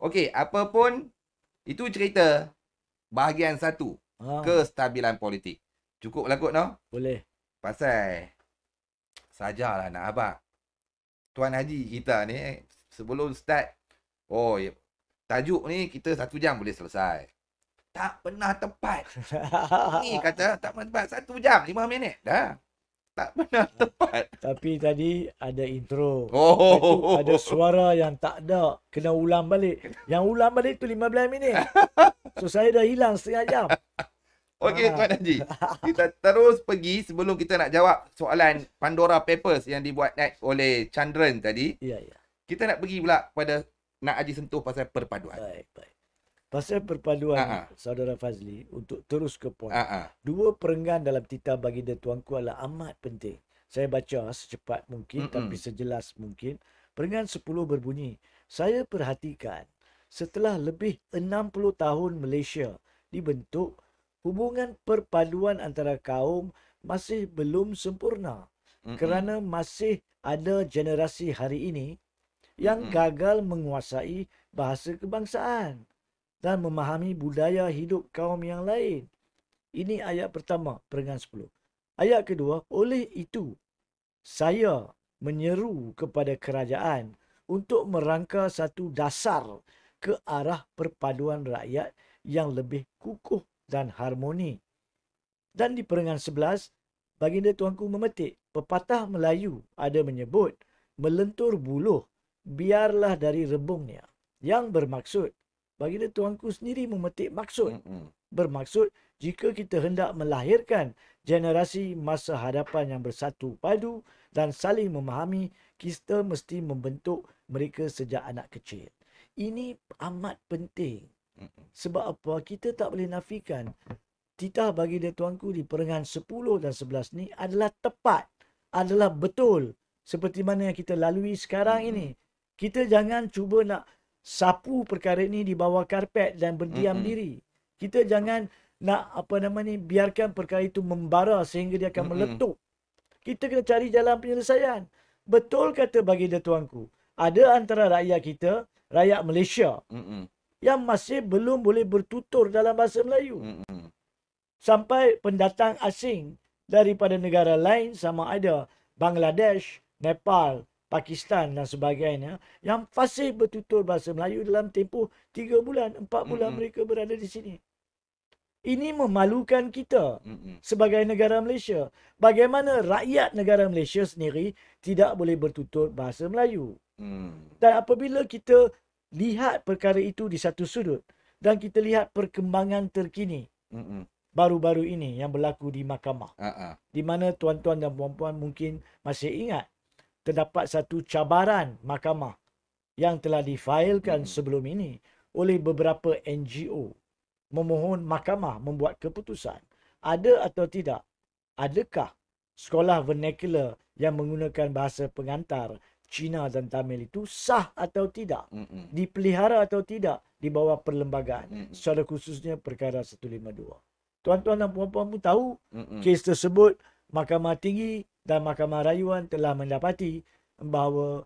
Okey, apa pun itu cerita bahagian satu, kestabilan politik. Cukup lah kot no. Boleh. Pasal sajalah nak abang. Tuan Haji kita ni sebelum start, oh ya, tajuk ni kita 1 jam boleh selesai. Tak pernah tepat. Ni kata tak pernah tepat, 1 jam 5 minit dah. Tak pernah tepat. Tapi tadi ada intro. Oh, Lepas tu ada suara yang tak ada. Kena ulang balik. Yang ulang balik tu 15 minit. So saya dah hilang setengah jam. Okey Tuan Haji, kita terus pergi sebelum kita nak jawab soalan Pandora Papers yang dibuat oleh Chandran tadi. Ya, ya. Kita nak pergi pula pada nak Haji sentuh pasal perpaduan. Baik, baik. Pasal perpaduan, Saudara Fazli, untuk terus ke poin. Dua perenggan dalam titah baginda tuanku adalah amat penting. Saya baca secepat mungkin tapi sejelas mungkin. Perenggan 10 berbunyi, saya perhatikan setelah lebih 60 tahun Malaysia dibentuk, hubungan perpaduan antara kaum masih belum sempurna. Kerana masih ada generasi hari ini yang gagal menguasai bahasa kebangsaan dan memahami budaya hidup kaum yang lain. Ini ayat pertama, perenggan 10. Ayat kedua, oleh itu, saya menyeru kepada kerajaan untuk merangka satu dasar ke arah perpaduan rakyat yang lebih kukuh dan harmoni. Dan di perenggan 11, baginda tuanku memetik, pepatah Melayu ada menyebut, melentur buluh, biarlah dari rebungnya. Yang bermaksud, baginda tuanku sendiri memetik maksud. Bermaksud, jika kita hendak melahirkan generasi masa hadapan yang bersatu padu dan saling memahami, kita mesti membentuk mereka sejak anak kecil. Ini amat penting. Sebab apa? Kita tak boleh nafikan titah baginda tuanku di perenggan 10 dan 11 ni adalah tepat, adalah betul. Seperti mana yang kita lalui sekarang ini. Kita jangan cuba nak sapu perkara ini di bawah karpet dan berdiam diri. Kita jangan nak biarkan perkara itu membara sehingga dia akan meletup. Kita kena cari jalan penyelesaian. Betul kata baginda tuanku. Ada antara rakyat kita, rakyat Malaysia, yang masih belum boleh bertutur dalam bahasa Melayu. Sampai pendatang asing daripada negara lain, sama ada Bangladesh, Nepal, Pakistan dan sebagainya, yang fasih bertutur bahasa Melayu dalam tempoh 3 bulan, 4 bulan mereka berada di sini. Ini memalukan kita sebagai negara Malaysia. Bagaimana rakyat negara Malaysia sendiri tidak boleh bertutur bahasa Melayu. Dan apabila kita lihat perkara itu di satu sudut dan kita lihat perkembangan terkini baru-baru ini yang berlaku di mahkamah, di mana tuan-tuan dan puan-puan mungkin masih ingat terdapat satu cabaran mahkamah yang telah difailkan sebelum ini oleh beberapa NGO memohon mahkamah membuat keputusan. Ada atau tidak? Adakah sekolah vernacular yang menggunakan bahasa pengantar Cina dan Tamil itu sah atau tidak? Dipelihara atau tidak di bawah perlembagaan? Secara khususnya perkara 152. Tuan-tuan dan puan-puan pun tahu kes tersebut Mahkamah Tinggi dan Mahkamah Rayuan telah mendapati bahawa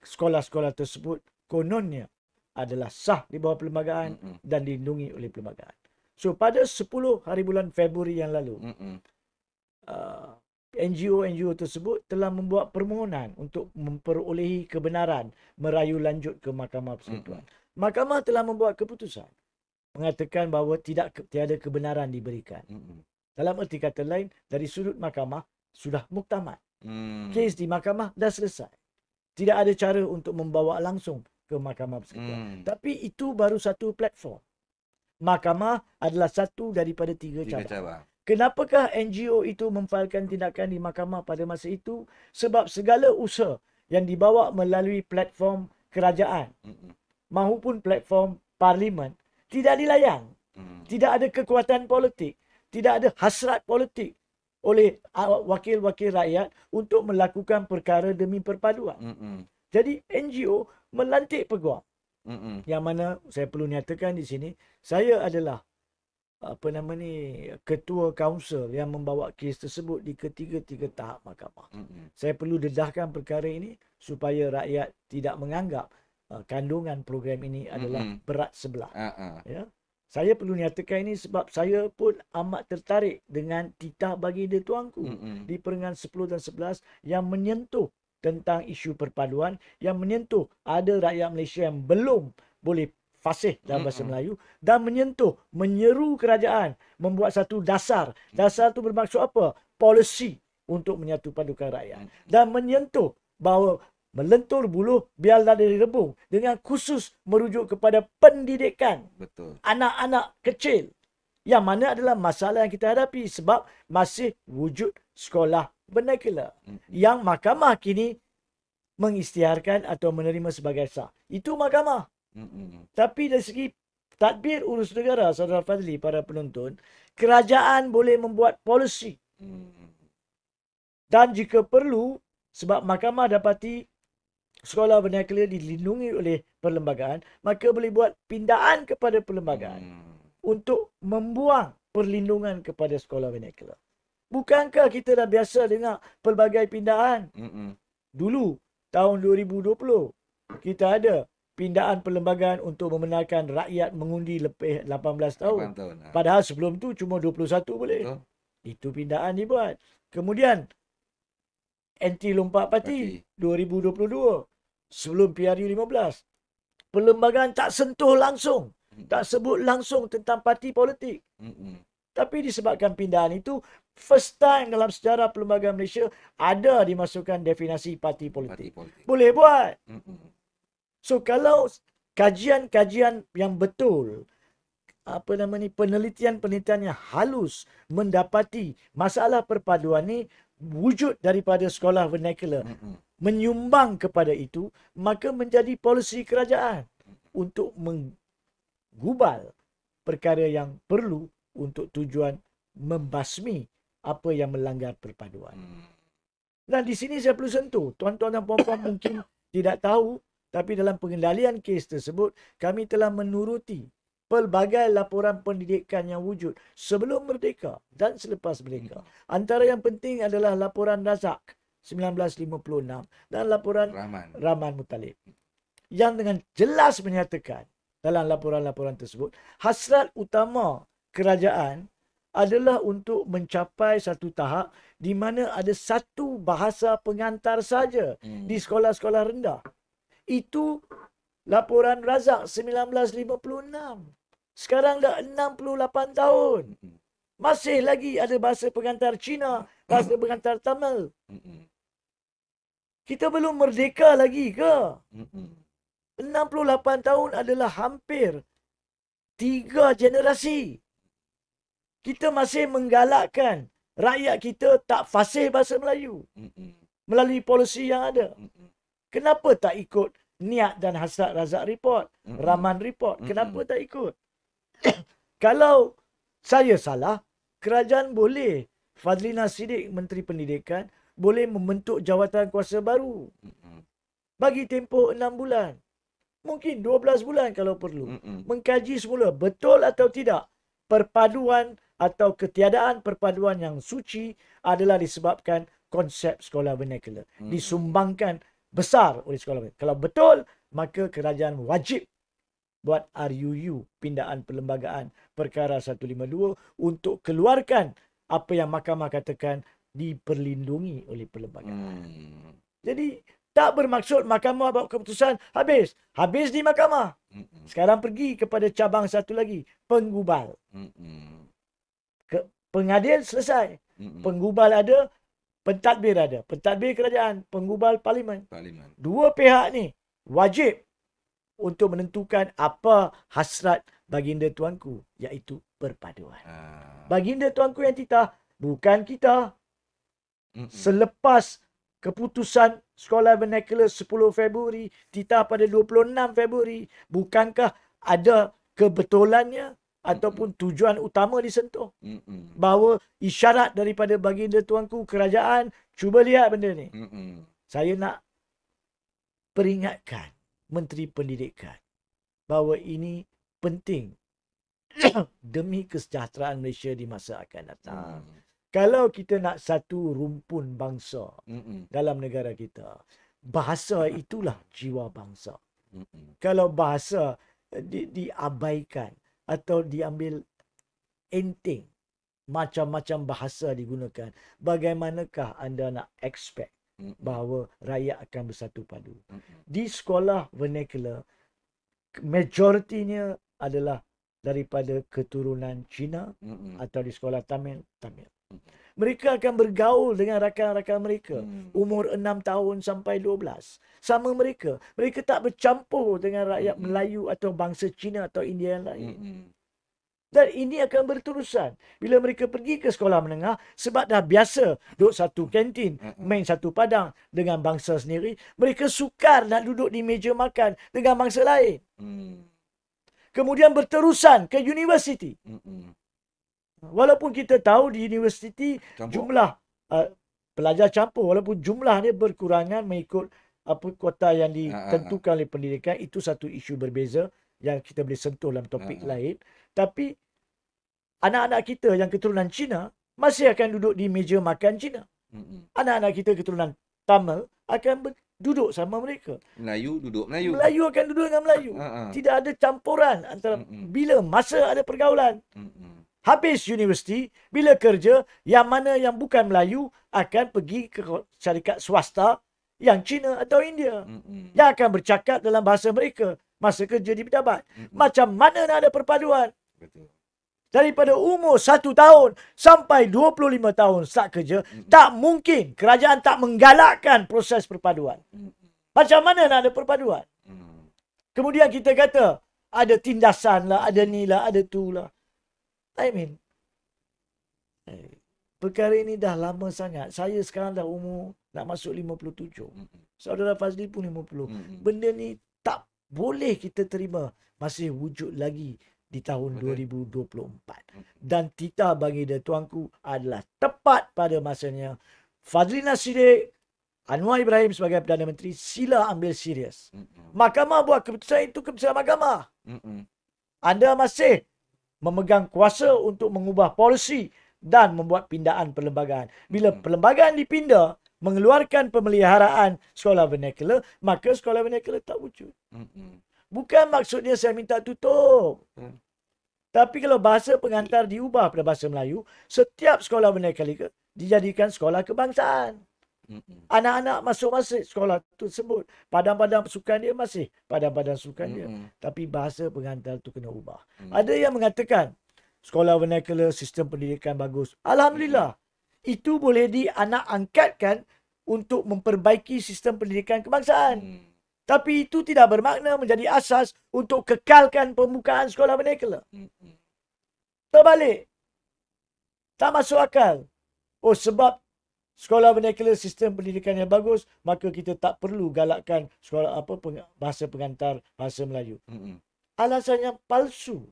sekolah-sekolah tersebut kononnya adalah sah di bawah perlembagaan dan dilindungi oleh perlembagaan. So pada 10 hari bulan Februari yang lalu, NGO-NGO tersebut telah membuat permohonan untuk memperolehi kebenaran merayu lanjut ke Mahkamah Persekutuan. Mahkamah telah membuat keputusan mengatakan bahawa tiada kebenaran diberikan. Dalam erti kata lain, dari sudut mahkamah sudah muktamad. Kes di mahkamah dah selesai. Tidak ada cara untuk membawa langsung ke Mahkamah Persekutuan. Tapi itu baru satu platform. Mahkamah adalah satu daripada 3 cabang. Kenapakah NGO itu memfailkan tindakan di mahkamah pada masa itu? Sebab segala usaha yang dibawa melalui platform kerajaan maupun platform parlimen tidak dilayan. Tidak ada kekuatan politik. Tidak ada hasrat politik oleh wakil-wakil rakyat untuk melakukan perkara demi perpaduan. Jadi NGO melantik peguam. Yang mana saya perlu nyatakan di sini, saya adalah ketua kaunsil yang membawa kes tersebut di ketiga-tiga tahap mahkamah. Saya perlu dedahkan perkara ini supaya rakyat tidak menganggap kandungan program ini adalah berat sebelah. Ya. Saya perlu nyatakan ini sebab saya pun amat tertarik dengan titah baginda tuanku di peringkat 10 dan 11 yang menyentuh tentang isu perpaduan, yang menyentuh ada rakyat Malaysia yang belum boleh fasih dalam bahasa Melayu, dan menyeru kerajaan membuat satu dasar. Dasar itu bermaksud apa? Polisi untuk menyatu padukan rakyat. Dan menyentuh bahawa melentur buluh biarlah dari rebung, dengan khusus merujuk kepada pendidikan anak-anak kecil, yang mana adalah masalah yang kita hadapi sebab masih wujud sekolah vernacular yang mahkamah kini mengisytiharkan atau menerima sebagai sah. Itu mahkamah. Tapi dari segi tadbir urus negara, Saudara Fazli, para penonton, kerajaan boleh membuat polisi. Dan jika perlu, sebab mahkamah dapati sekolah vernacular dilindungi oleh perlembagaan, maka boleh buat pindaan kepada perlembagaan untuk membuang perlindungan kepada sekolah vernacular. Bukankah kita dah biasa dengar pelbagai pindaan? Dulu, tahun 2020, kita ada pindaan perlembagaan untuk membenarkan rakyat mengundi lebih 18 tahun. Padahal sebelum tu cuma 21 boleh. Itu pindaan dibuat. Kemudian, anti lompat parti 2022. Sebelum PRU 15. Perlembagaan tak sentuh langsung. Tak sebut langsung tentang parti politik. Tapi disebabkan pindaan itu, first time dalam sejarah perlembagaan Malaysia ada dimasukkan definisi parti politik. Boleh buat. So kalau kajian-kajian yang betul, penelitian-penelitian yang halus mendapati masalah perpaduan ni wujud daripada sekolah vernacular, menyumbang kepada itu, maka menjadi polisi kerajaan untuk menggubal perkara yang perlu untuk tujuan membasmi apa yang melanggar perpaduan. Dan di sini saya perlu sentuh, tuan-tuan dan puan-puan mungkin tidak tahu, tapi dalam pengendalian kes tersebut, kami telah menuruti pelbagai laporan pendidikan yang wujud sebelum merdeka dan selepas merdeka. Antara yang penting adalah laporan Razak 1956 dan laporan Rahman Muttalib, yang dengan jelas menyatakan dalam laporan-laporan tersebut, hasrat utama kerajaan adalah untuk mencapai satu tahap di mana ada satu bahasa pengantar saja di sekolah-sekolah rendah. Itu laporan Razak 1956. Sekarang dah 68 tahun. Masih lagi ada bahasa pengantar Cina, bahasa pengantar Tamil. Kita belum merdeka lagi ke? 68 tahun adalah hampir 3 generasi. Kita masih menggalakkan rakyat kita tak fasih bahasa Melayu melalui polisi yang ada. Kenapa tak ikut niat dan hasrat Razak Report, Rahman Report? Kenapa tak ikut? Kalau saya salah, kerajaan boleh, Fadlina Siddiq, Menteri Pendidikan, boleh membentuk jawatan kuasa baru. Bagi tempoh 6 bulan. Mungkin 12 bulan kalau perlu. Mengkaji semula betul atau tidak perpaduan atau ketiadaan perpaduan yang suci adalah disebabkan konsep sekolah vernacular. Disumbangkan besar oleh sekolah vernacular. Kalau betul, maka kerajaan wajib buat RUU, pindaan perlembagaan perkara 152, untuk keluarkan apa yang mahkamah katakan diperlindungi oleh perlembagaan. Jadi tak bermaksud mahkamah buat keputusan habis. Habis di mahkamah. Sekarang pergi kepada cabang satu lagi, penggubal. Pengadil selesai. Penggubal ada, pentadbir ada. Pentadbir kerajaan, penggubal parlimen. Dua pihak ni wajib untuk menentukan apa hasrat baginda tuanku, iaitu perpaduan. Baginda tuanku yang titah, bukan kita. Selepas keputusan sekolah vernacular 10 Februari, titah pada 26 Februari, bukankah ada kebetulannya ataupun tujuan utama disentuh? Bahawa isyarat daripada baginda tuanku kerajaan, cuba lihat benda ni. Saya nak peringatkan Menteri Pendidikan bahawa ini penting demi kesejahteraan Malaysia di masa akan datang. Kalau kita nak satu rumpun bangsa dalam negara kita, bahasa itulah jiwa bangsa. Kalau bahasa diabaikan atau diambil enteng, macam-macam bahasa digunakan, bagaimanakah anda nak expect bahawa rakyat akan bersatu padu? Di sekolah vernacular, majoritinya adalah daripada keturunan Cina atau di sekolah Tamil. Mereka akan bergaul dengan rakan-rakan mereka umur 6 tahun sampai 12. Sama mereka. Mereka tak bercampur dengan rakyat Melayu atau bangsa Cina atau India yang lain. Dan ini akan berterusan. Bila mereka pergi ke sekolah menengah, sebab dah biasa duduk satu kantin, main satu padang dengan bangsa sendiri, mereka sukar nak duduk di meja makan dengan bangsa lain. Kemudian berterusan ke universiti. Walaupun kita tahu di universiti jumlah pelajar campur, walaupun jumlahnya berkurangan mengikut kuota yang ditentukan oleh pendidikan, itu satu isu berbeza yang kita boleh sentuh dalam topik lain. Tapi anak-anak kita yang keturunan Cina masih akan duduk di meja makan Cina. Anak-anak kita keturunan Tamil akan duduk sama mereka. Melayu duduk Melayu. Melayu akan duduk dengan Melayu. Tidak ada campuran antara bila masa ada pergaulan. Habis universiti, bila kerja, yang mana yang bukan Melayu akan pergi ke syarikat swasta yang Cina atau India. Yang akan bercakap dalam bahasa mereka masa kerja di pejabat. Macam mana nak ada perpaduan? Betul. Daripada umur 1 tahun sampai 25 tahun start kerja, tak mungkin kerajaan tak menggalakkan proses perpaduan. Macam mana nak ada perpaduan? Kemudian kita kata, ada tindasan lah, ada ni lah, ada tu lah. Perkara ini dah lama sangat. Saya sekarang dah umur nak masuk 57. Saudara Fazli pun 50. Benda ni tak boleh kita terima masih wujud lagi di tahun 2024. Dan titah bagi dia tuanku adalah tepat pada masanya. Fazlina Siddiq, Anwar Ibrahim sebagai Perdana Menteri, sila ambil serius. Mahkamah buat keputusan, itu keputusan mahkamah. Anda masih memegang kuasa untuk mengubah polisi dan membuat pindaan perlembagaan. Bila perlembagaan dipindah, mengeluarkan pemeliharaan sekolah vernacular, maka sekolah vernacular tak wujud. Bukan maksudnya saya minta tutup. Tapi kalau bahasa pengantar diubah pada bahasa Melayu, setiap sekolah vernacular dijadikan sekolah kebangsaan. Anak-anak masuk-masuk sekolah tersebut. Padang-padang sukan dia masih padang-padang sukan dia. Tapi bahasa pengantar tu kena ubah. Ada yang mengatakan sekolah vernacular, sistem pendidikan bagus. Alhamdulillah. Itu boleh dianak angkatkan untuk memperbaiki sistem pendidikan kebangsaan. Tapi itu tidak bermakna menjadi asas untuk kekalkan pembukaan sekolah vernacular. Terbalik. Tak masuk akal. Oh, sebab sekolah vernacular sistem pendidikan yang bagus, maka kita tak perlu galakkan sekolah bahasa pengantar bahasa Melayu. Alasan yang palsu.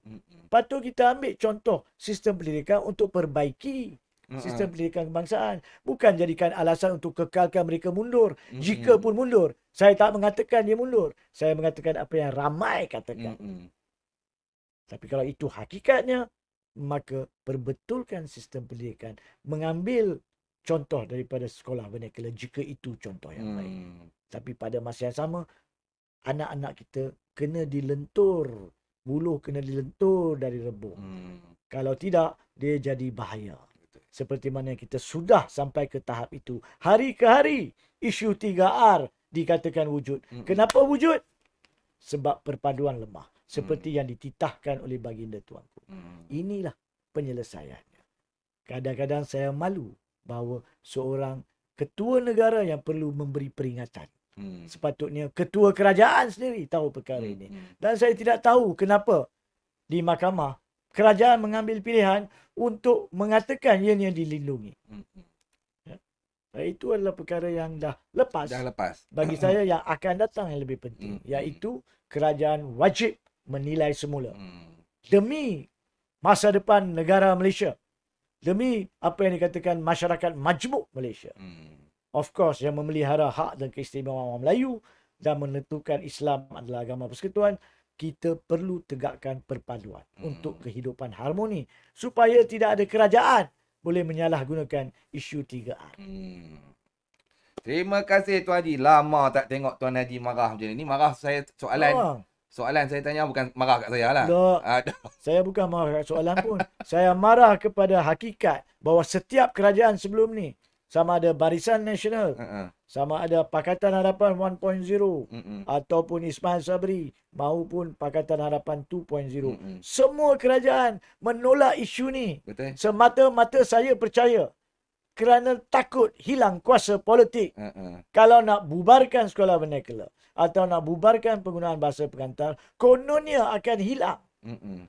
Patut kita ambil contoh sistem pendidikan untuk perbaiki sistem pendidikan kebangsaan. Bukan jadikan alasan untuk kekalkan mereka mundur. Jika pun mundur, saya tak mengatakan dia mundur. Saya mengatakan apa yang ramai katakan. Tapi kalau itu hakikatnya, maka perbetulkan sistem pendidikan. Mengambil contoh daripada sekolah vernacular jika itu contoh yang baik. Tapi pada masa yang sama, anak-anak kita kena dilentur. Buluh kena dilentur dari rebung. Kalau tidak, dia jadi bahaya. Seperti mana kita sudah sampai ke tahap itu. Hari ke hari, isu 3R dikatakan wujud. Kenapa wujud? Sebab perpaduan lemah. Seperti yang dititahkan oleh baginda tuanku. Inilah penyelesaiannya. Kadang-kadang saya malu bahawa seorang ketua negara yang perlu memberi peringatan. Sepatutnya ketua kerajaan sendiri tahu perkara ini. Dan saya tidak tahu kenapa di mahkamah kerajaan mengambil pilihan untuk mengatakan ianya dilindungi. Itu adalah perkara yang dah lepas. Bagi saya yang akan datang yang lebih penting. Iaitu kerajaan wajib menilai semula. Demi masa depan negara Malaysia. Demi apa yang dikatakan masyarakat majmuk Malaysia. Of course, yang memelihara hak dan keistimewaan orang Melayu dan menentukan Islam adalah agama persekutuan, kita perlu tegakkan perpaduan untuk kehidupan harmoni supaya tidak ada kerajaan boleh menyalahgunakan isu 3R. Terima kasih Tuan Haji. Lama tak tengok Tuan Haji marah macam ni. Ni marah saya soalan saya tanya bukan marah kat saya lah. Saya bukan marah kat soalan pun. Saya marah kepada hakikat bahawa setiap kerajaan sebelum ni, sama ada Barisan Nasional, sama ada Pakatan Harapan 1.0, ataupun Ismail Sabri, maupun Pakatan Harapan 2.0. Semua kerajaan menolak isu ni. Betul. Semata-mata saya percaya kerana takut hilang kuasa politik. Kalau nak bubarkan sekolah vernacular atau nak bubarkan penggunaan bahasa pengantar, kononnya akan hilang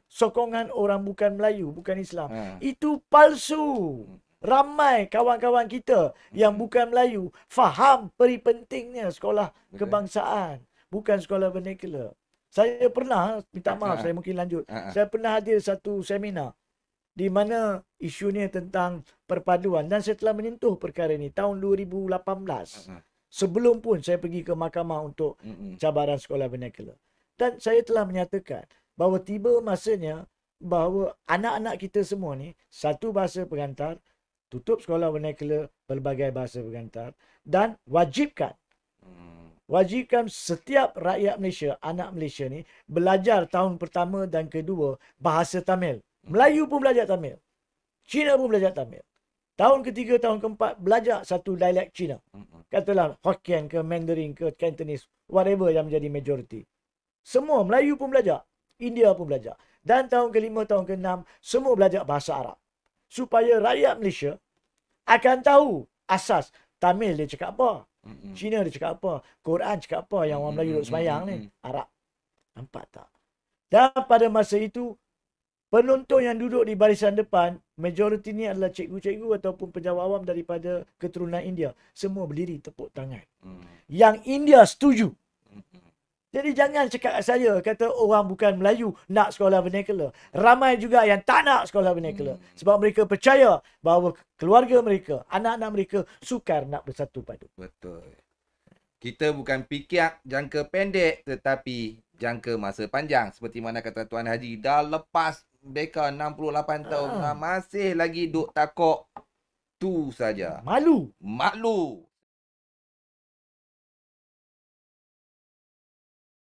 sokongan orang bukan Melayu, bukan Islam. Itu palsu. Ramai kawan-kawan kita yang bukan Melayu faham peri pentingnya sekolah kebangsaan, bukan sekolah vernacular. Saya pernah, minta maaf saya mungkin lanjut. Saya pernah hadir satu seminar di mana isunya tentang perpaduan dan saya telah menyentuh perkara ini tahun 2018. Sebelum pun saya pergi ke mahkamah untuk cabaran sekolah vernacular. Dan saya telah menyatakan bahawa tiba masanya bahawa anak-anak kita semua ni satu bahasa pengantar, tutup sekolah vernacular, pelbagai bahasa pengantar, dan wajibkan setiap rakyat Malaysia, anak Malaysia ni belajar tahun pertama dan kedua bahasa Tamil. Melayu pun belajar Tamil. Cina pun belajar Tamil. Tahun ketiga, tahun keempat belajar satu dialek Cina. Katalah Hokkien ke Mandarin ke Cantonese, whatever yang menjadi majority. Semua Melayu pun belajar, India pun belajar. Dan tahun kelima, tahun keenam semua belajar bahasa Arab. Supaya rakyat Malaysia akan tahu asas Tamil dia cakap apa, Cina dia cakap apa, Quran cakap apa, yang orang Melayu duduk sembahyang ni, Arab. Nampak tak? Dan pada masa itu, penonton yang duduk di barisan depan, majoriti ni adalah cikgu-cikgu ataupun penjawat awam daripada keturunan India. Semua berdiri tepuk tangan. Yang India setuju. Jadi jangan cakap saya, kata orang bukan Melayu nak sekolah vernacular. Ramai juga yang tak nak sekolah vernacular. Sebab mereka percaya bahawa keluarga mereka, anak-anak mereka sukar nak bersatu padu. Betul. Kita bukan fikir jangka pendek tetapi jangka masa panjang. Seperti mana kata Tuan Haji, dah lepas beka 68 tahun, masih lagi duk takut tu saja. Malu.